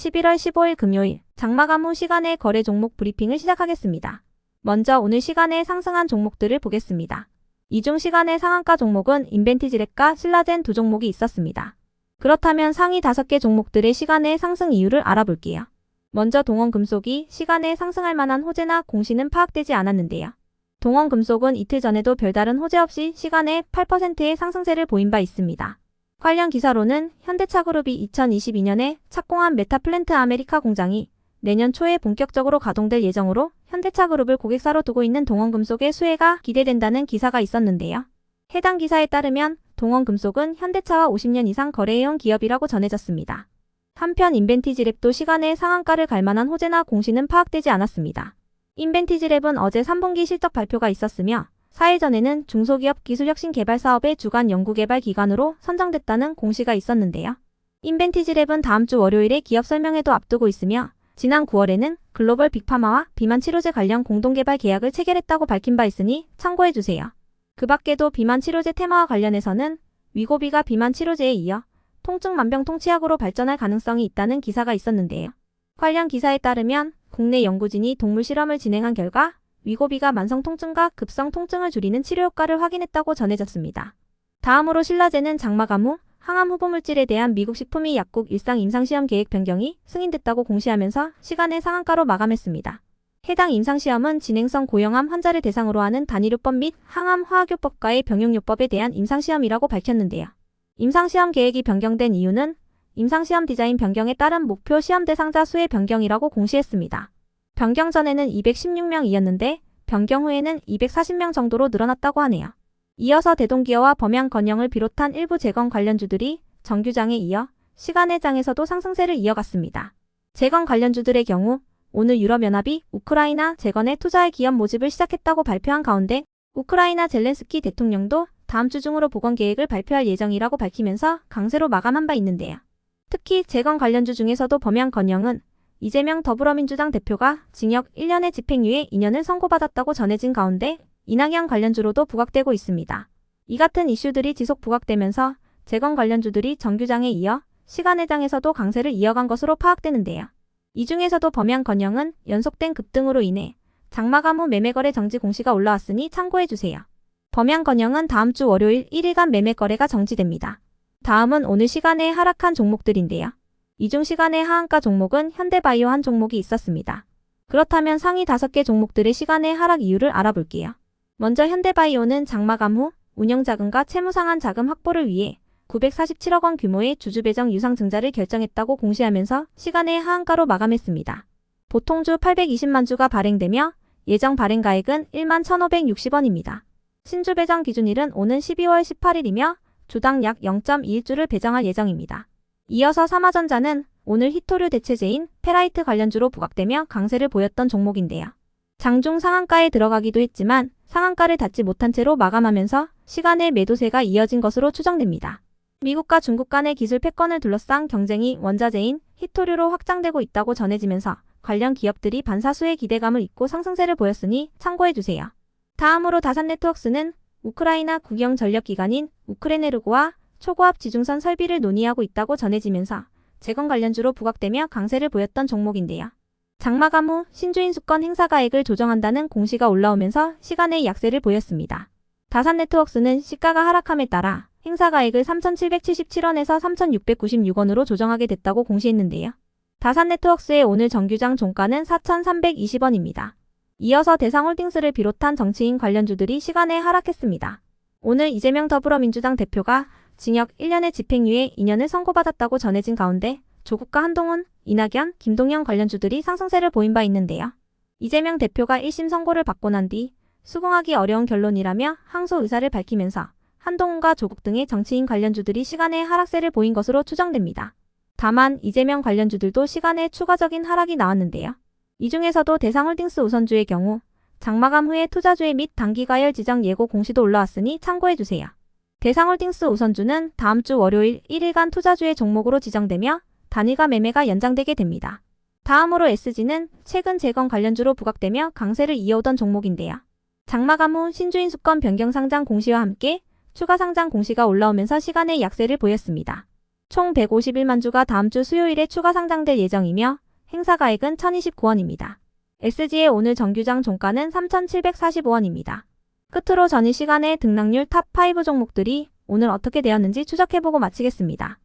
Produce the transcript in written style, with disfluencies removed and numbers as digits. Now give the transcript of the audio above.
11월 15일 금요일 장마감 후 시간의 거래 종목 브리핑을 시작하겠습니다. 먼저 오늘 시간에 상승한 종목들을 보겠습니다. 이 중 시간의 상한가 종목은 인벤티지랩과 신라젠 두 종목이 있었습니다. 그렇다면 상위 5개 종목들의 시간의 상승 이유를 알아볼게요. 먼저 동원금속이 시간에 상승할 만한 호재나 공시는 파악되지 않았는데요. 동원금속은 이틀 전에도 별다른 호재 없이 시간에 8%의 상승세를 보인 바 있습니다. 관련 기사로는 현대차그룹이 2022년에 착공한 메타플랜트 아메리카 공장이 내년 초에 본격적으로 가동될 예정으로 현대차그룹을 고객사로 두고 있는 동원금속의 수혜가 기대된다는 기사가 있었는데요. 해당 기사에 따르면 동원금속은 현대차와 50년 이상 거래해온 기업이라고 전해졌습니다. 한편 인벤티지랩도 시간의 상한가를 갈 만한 호재나 공시는 파악되지 않았습니다. 인벤티지랩은 어제 3분기 실적 발표가 있었으며 4일 전에는 중소기업 기술혁신개발사업의 주간 연구개발 기관으로 선정됐다는 공시가 있었는데요. 인벤티지랩은 다음 주 월요일에 기업 설명회도 앞두고 있으며 지난 9월에는 글로벌 빅파마와 비만 치료제 관련 공동개발 계약을 체결했다고 밝힌 바 있으니 참고해주세요. 그 밖에도 비만 치료제 테마와 관련해서는 위고비가 비만 치료제에 이어 통증 만병통치약으로 발전할 가능성이 있다는 기사가 있었는데요. 관련 기사에 따르면 국내 연구진이 동물 실험을 진행한 결과 위고비가 만성 통증과 급성 통증을 줄이는 치료 효과를 확인했다고 전해졌습니다. 다음으로 신라젠은 장마감 후 항암 후보물질에 대한 미국 식품의 약국 일상 임상시험 계획 변경이 승인됐다고 공시하면서 시간의 상한가로 마감했습니다. 해당 임상시험은 진행성 고형암 환자를 대상으로 하는 단일요법 및 항암 화학요법과의 병용요법에 대한 임상시험이라고 밝혔는데요. 임상시험 계획이 변경된 이유는 임상시험 디자인 변경에 따른 목표 시험 대상자 수의 변경이라고 공시했습니다. 변경 전에는 216명이었는데 변경 후에는 240명 정도로 늘어났다고 하네요. 이어서 대동기어와 범양건영을 비롯한 일부 재건 관련주들이 정규장에 이어 시간의 장에서도 상승세를 이어갔습니다. 재건 관련주들의 경우 오늘 유럽연합이 우크라이나 재건에 투자할 기업 모집을 시작했다고 발표한 가운데 우크라이나 젤렌스키 대통령도 다음 주 중으로 복원 계획을 발표할 예정이라고 밝히면서 강세로 마감한 바 있는데요. 특히 재건 관련주 중에서도 범양건영은 이재명 더불어민주당 대표가 징역 1년의 집행유예 2년을 선고받았다고 전해진 가운데 이낙연 관련주로도 부각되고 있습니다. 이 같은 이슈들이 지속 부각되면서 재건 관련주들이 정규장에 이어 시간의 장에서도 강세를 이어간 것으로 파악되는데요. 이 중에서도 범양건영은 연속된 급등으로 인해 장마감 후 매매거래 정지 공시가 올라왔으니 참고해주세요. 범양건영은 다음 주 월요일 1일간 매매거래가 정지됩니다. 다음은 오늘 시간에 하락한 종목들인데요. 이 중 시간의 하한가 종목은 현대바이오 한 종목이 있었습니다. 그렇다면 상위 5개 종목들의 시간의 하락 이유를 알아볼게요. 먼저 현대바이오는 장마감 후 운영자금과 채무상환 자금 확보를 위해 947억 원 규모의 주주배정 유상증자를 결정했다고 공시하면서 시간의 하한가로 마감했습니다. 보통주 820만 주가 발행되며 예정 발행가액은 1만 1,560원입니다. 신주 배정 기준일은 오는 12월 18일이며 주당 약 0.21주를 배정할 예정입니다. 이어서 삼화전자는 오늘 히토류 대체제인 페라이트 관련주로 부각되며 강세를 보였던 종목인데요. 장중 상한가에 들어가기도 했지만 상한가를 닿지 못한 채로 마감하면서 시간의 매도세가 이어진 것으로 추정됩니다. 미국과 중국 간의 기술 패권을 둘러싼 경쟁이 원자재인 히토류로 확장되고 있다고 전해지면서 관련 기업들이 반사수의 기대감을 잇고 상승세를 보였으니 참고해주세요. 다음으로 다산네트웍스는 우크라이나 국영 전력기관인 우크레네르고와 초고압 지중선 설비를 논의하고 있다고 전해지면서 재건 관련주로 부각되며 강세를 보였던 종목인데요. 장마감 후 신주인 수권 행사가액을 조정한다는 공시가 올라오면서 시간의 약세를 보였습니다. 다산네트웍스는 시가가 하락함에 따라 행사가액을 3,777원에서 3,696원으로 조정하게 됐다고 공시했는데요. 다산네트웍스의 오늘 정규장 종가는 4,320원입니다. 이어서 대상홀딩스를 비롯한 정치인 관련주들이 시간에 하락했습니다. 오늘 이재명 더불어민주당 대표가 징역 1년의 집행유예 2년을 선고받았다고 전해진 가운데 조국과 한동훈, 이낙연, 김동연 관련주들이 상승세를 보인 바 있는데요. 이재명 대표가 1심 선고를 받고 난 뒤 수긍하기 어려운 결론이라며 항소 의사를 밝히면서 한동훈과 조국 등의 정치인 관련주들이 시간에 하락세를 보인 것으로 추정됩니다. 다만 이재명 관련주들도 시간에 추가적인 하락이 나왔는데요. 이 중에서도 대상홀딩스 우선주의 경우 장마감 후에 투자주의 및 단기가열 지정 예고 공시도 올라왔으니 참고해주세요. 대상홀딩스 우선주는 다음 주 월요일 1일간 투자주의 종목으로 지정되며 단일가 매매가 연장되게 됩니다. 다음으로 SG는 최근 재건 관련주로 부각되며 강세를 이어오던 종목인데요. 장마감 후 신주인 수권 변경 상장 공시와 함께 추가 상장 공시가 올라오면서 시간의 약세를 보였습니다. 총 151만 주가 다음 주 수요일에 추가 상장될 예정이며 행사 가액은 1,029원입니다. SG의 오늘 정규장 종가는 3,745원입니다. 끝으로 전일 시간의 등락률 탑5 종목들이 오늘 어떻게 되었는지 추적해보고 마치겠습니다.